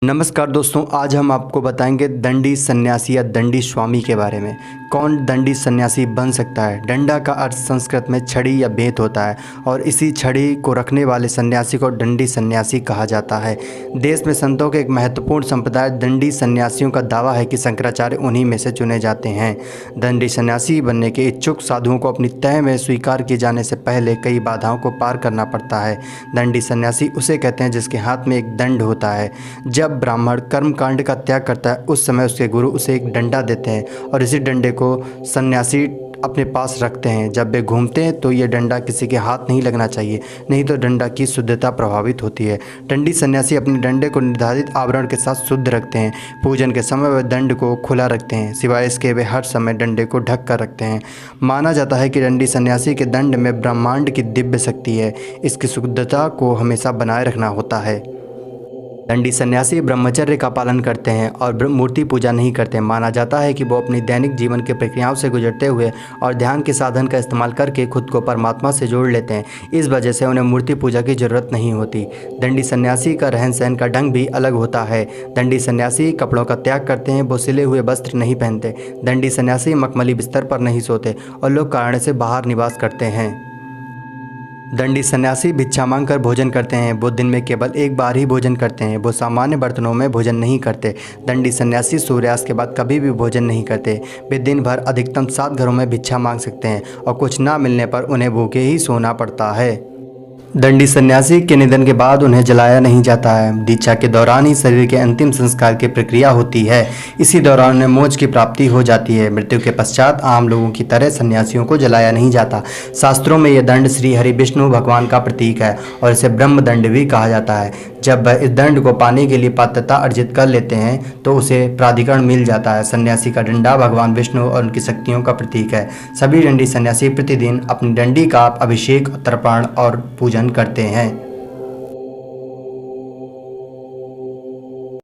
नमस्कार दोस्तों, आज हम आपको बताएंगे दंडी सन्यासी या दंडी स्वामी के बारे में। कौन दंडी सन्यासी बन सकता है। डंडा का अर्थ संस्कृत में छड़ी या बेंत होता है और इसी छड़ी को रखने वाले सन्यासी को दंडी सन्यासी कहा जाता है। देश में संतों के एक महत्वपूर्ण संप्रदाय दंडी सन्यासियों का दावा है कि शंकराचार्य उन्हीं में से चुने जाते हैं। दंडी सन्यासी बनने के इच्छुक साधुओं को अपनी तय में स्वीकार किए जाने से पहले कई बाधाओं को पार करना पड़ता है। दंडी सन्यासी उसे कहते हैं जिसके हाथ में एक दंड होता है। जब ब्राह्मण कर्मकांड का त्याग करता है उस समय उसके गुरु उसे एक डंडा देते हैं और इसी डंडे को सन्यासी अपने पास रखते हैं। जब वे घूमते हैं तो ये डंडा किसी के हाथ नहीं लगना चाहिए, नहीं तो डंडा की शुद्धता प्रभावित होती है। दंडी सन्यासी अपने डंडे को निर्धारित आवरण के साथ शुद्ध रखते हैं। पूजन के समय वे दंड को खुला रखते हैं, सिवाय इसके वे हर समय डंडे को ढक कर रखते हैं। माना जाता है कि दंडी सन्यासी के दंड में ब्रह्मांड की दिव्य शक्ति है। इसकी शुद्धता को हमेशा बनाए रखना होता है। दंडी सन्यासी ब्रह्मचर्य का पालन करते हैं और मूर्ति पूजा नहीं करते। माना जाता है कि वो अपनी दैनिक जीवन की प्रक्रियाओं से गुजरते हुए और ध्यान के साधन का इस्तेमाल करके खुद को परमात्मा से जोड़ लेते हैं। इस वजह से उन्हें मूर्ति पूजा की जरूरत नहीं होती। दंडी सन्यासी का रहन सहन का ढंग भी अलग होता है। दंडी सन्यासी कपड़ों का त्याग करते हैं, वो सिले हुए वस्त्र नहीं पहनते। दंडी सन्यासी मखमली बिस्तर पर नहीं सोते और लोग कारण से बाहर निवास करते हैं। दंडी सन्यासी भिक्षा मांगकर भोजन करते हैं। वो दिन में केवल एक बार ही भोजन करते हैं। वो सामान्य बर्तनों में भोजन नहीं करते। दंडी सन्यासी सूर्यास्त के बाद कभी भी भोजन नहीं करते। वे दिन भर अधिकतम 7 घरों में भिक्षा मांग सकते हैं और कुछ ना मिलने पर उन्हें भूखे ही सोना पड़ता है। दंडी सन्यासी के निधन के बाद उन्हें जलाया नहीं जाता है। दीक्षा के दौरान ही शरीर के अंतिम संस्कार की प्रक्रिया होती है। इसी दौरान उन्हें मोक्ष की प्राप्ति हो जाती है। मृत्यु के पश्चात आम लोगों की तरह सन्यासियों को जलाया नहीं जाता। शास्त्रों में यह दंड श्री हरि विष्णु भगवान का प्रतीक है और इसे ब्रह्म दंड भी कहा जाता है। जब वह इस दंड को पाने के लिए पात्रता अर्जित कर लेते हैं तो उसे प्राधिकरण मिल जाता है। सन्यासी का डंडा भगवान विष्णु और उनकी शक्तियों का प्रतीक है। सभी दंडी सन्यासी प्रतिदिन अपनी डंडी का अभिषेक, तर्पण और पूजन करते हैं।